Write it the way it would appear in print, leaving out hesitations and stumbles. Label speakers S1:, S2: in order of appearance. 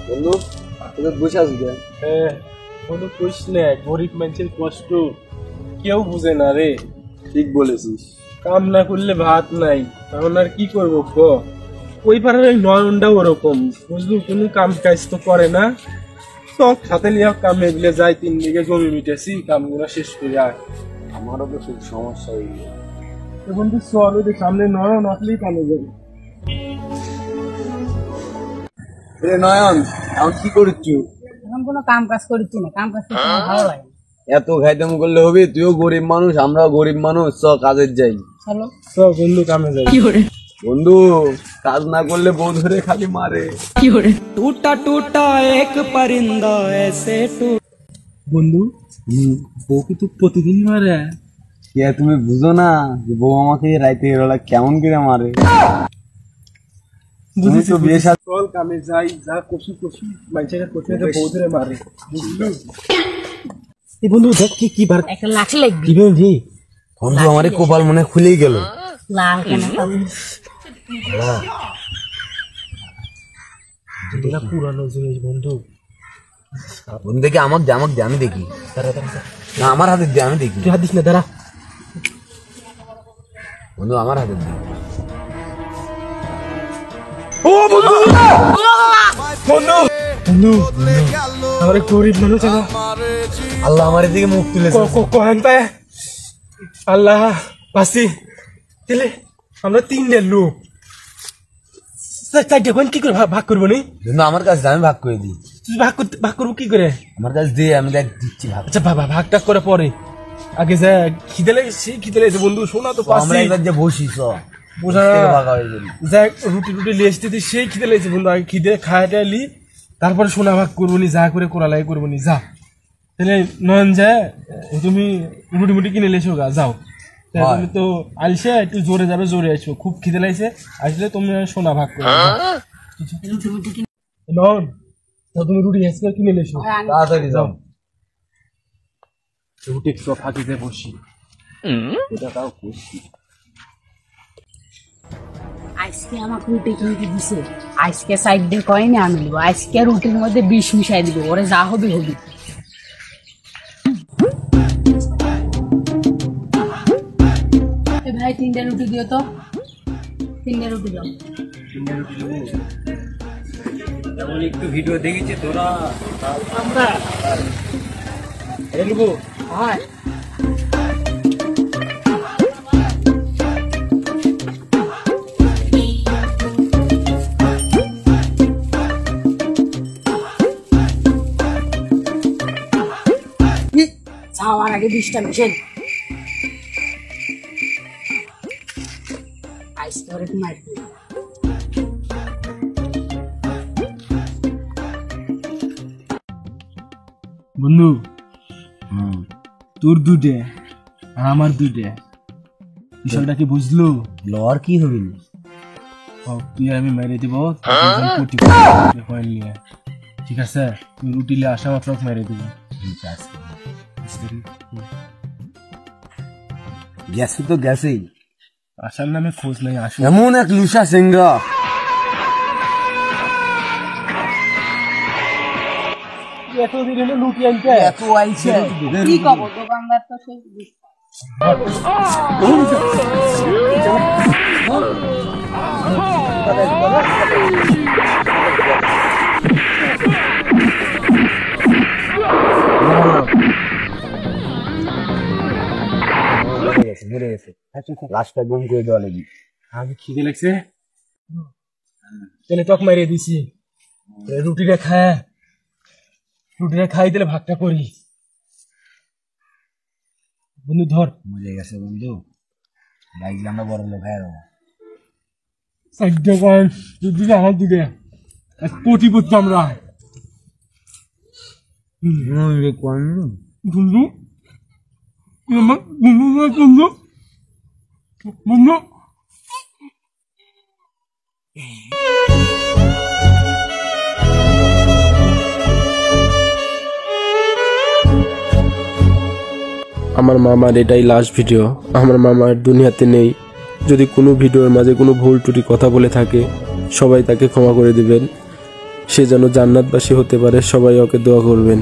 S1: বন্ধু তোদের বসে আসবে।
S2: হ্যাঁ বন্ধু কইস না, গরিব মানুষের কষ্ট কেউ বুঝে না রে।
S1: ঠিক বলেছিস,
S2: কাম না করলে ভাত নাই, এখন আর কি করবো ক। ওই পাড়ার ওই নয়নটাও ওরকম, বুঝলু, কোনো কাম কাজ তো করে না। সব সাথে নিয়ে কামে দিলে যাই, 3 বিঘে জমি মিটেছি, কামগুলো শেষ করে আর
S1: আমারও তো খুব সমস্যা হয়ে গেল।
S2: বন্ধু চল, ওদের সামনে নয়ন আসলেই কামে যাবে।
S1: নয়ন এখন কি করছি?
S3: এখন কোনো কাম কাজ করছি না, কাম কাজ করতে আমার ভালো লাগে।
S1: এত খাইতাম করলে হবে? তুইও গরিব মানুষ, আমরাও গরিব মানুষ, চ কাজের যাই।
S3: চলো
S2: সব বন্ধু কামে যাই।
S1: বন্ধু কাজ না করলে বউ ধরে খালি মারে।
S4: टूटा टूटा एक परिंदा ऐसे टूट।
S2: বন্ধু বউ কি তো প্রতিদিন মারে?
S1: কে তুমি বুঝো না যে বউ আমাকে রাইতে বেলা কেমন করে মারে? তুমি তো বিয়ে শাদী
S2: চল কামে যাই, যা কষি কষি মানুষের করতে বউ ধরে মারে, বুঝলি? এই বন্ধু দেখ কি কি বার
S3: একটা লাঠি লাগবে।
S2: কি বন্ধু,
S1: বন্ধু আমার কপাল মনে খুলেই গেল।
S3: লাল কেন পাবো?
S2: এটা পুরানো জিনিস বন্ধু।
S1: বন্ধু দেখি আমাকে দে, আমাকে দে, আমি দেখি। না আমার হাতে দে, আমি দেখি।
S2: তুই হাত দিস না, দাঁড়া।
S1: বন্ধু আমার হাতে দে।
S2: ও বন্ধু বন্ধু বন্ধু আমার গরিব মানুষ আছে,
S1: আল্লাহ আমার দিকে মুখ তুলেছে।
S2: কহেন পায় আল্লাহ বাসি দিলে। আমরা 3 লোক, চারটে কোন কি করে ভাগ করবো নি?
S1: বন্ধু আমার কাছে আমি ভাগ করে দিই।
S2: তুই ভাগ করবো কি করে?
S1: আমার কাছে দে, আমি দেখ দিচ্ছি ভাগ।
S2: আচ্ছা বাবা ভাগটা করে পরে, আগে যা খিদে লেগেছে, খিদে লেগেছে বন্ধু, শোনা তো
S1: আমরা
S2: পাচ্ছি।
S1: একবার যে বসি চ
S2: বোঝা
S1: ভাগা হয়ে গেল।
S2: যাক রুটি লিয়ে আসতে সেই খিদে লেগেছে বন্ধু, আগে খিদে খাওয়াটা লি, তারপরে সোনা ভাগ করবো নি, যা করে কোরালাই করবো নি। যা তাহলে নয়ন যা, তুমি রুটি মুটি কিনে লেছো গা, যাও। তুমি তো আলসে একটু জোরে যাবে, জোরে আসবো, খুব খিদে লাগছে, আসলে তুমি সোনা ভাগ করবে। নয়ন তুমি রুটি আজকে কিনে লেছো,
S1: তাড়াতাড়ি যাও।
S2: রুটি সব ফাঁকিতে বসি, এটা তাও খুশি।
S3: আজকে আমাকে রুটি কিনতে দিছে, আজকে সাইড দিয়ে কয়নি আমি নেবো, আজকে রুটির মধ্যে বিষ মিশাই দিব, ওরে যা হবে হবে। ভাই 3টে রুটি দিও তো, 3টে রুটি দাও।
S1: যেমন একটু ভিডিও দেখেছি তোরা,
S2: আমরা এলবো
S3: হয় যাওয়ার আগে 20টা মিশেন আইসকে ওরে মার দিই।
S2: বন্ধু তোর 2টে আর আমার 2টে, বিষয়টা কি বুঝলো?
S1: লর কি হবে?
S2: তুই আমি মেরে দিব, ঠিক আছে? তুই রুটি লিয়ে আসা মাত্র মেরে দিব।
S1: ঠিক আছে, গেছে তো গেছেই,
S2: আসার নামে খোঁজ নাই। আসো
S1: এমন এক লুসা সিংরা
S2: এতদিন হলো লুটি আনতে
S1: এত আইছে।
S3: কি কব, দোকানদার তো সেই
S1: মরে গেছে, লাশটা গুম করে দেওয়া লাগি।
S2: আমি খিদে লাগছে, তাহলে টক মারিয়ে দিছি। রুটিটা খাই দিলে ভাগটা করি। বন্ধু ধর,
S1: মরে গেছে বন্ধু, লাগলে আমরা বড় লোক হয়ে যাবো।
S2: চারটে কয়েন দুদিকে আমার দিকে কোটিপতি আমরা। বন্ধু বন্ধু বন্ধু আমার মামার এটাই লাস্ট ভিডিও। আমার মামার দুনিয়াতে নেই। যদি কোনো ভিডিওর মাঝে কোনো ভুল ত্রুটি কথা বলে থাকে, সবাই তাকে ক্ষমা করে দিবেন। সে যেন জান্নাতবাসী হতে পারে। সবাই ওকে দোয়া করবেন।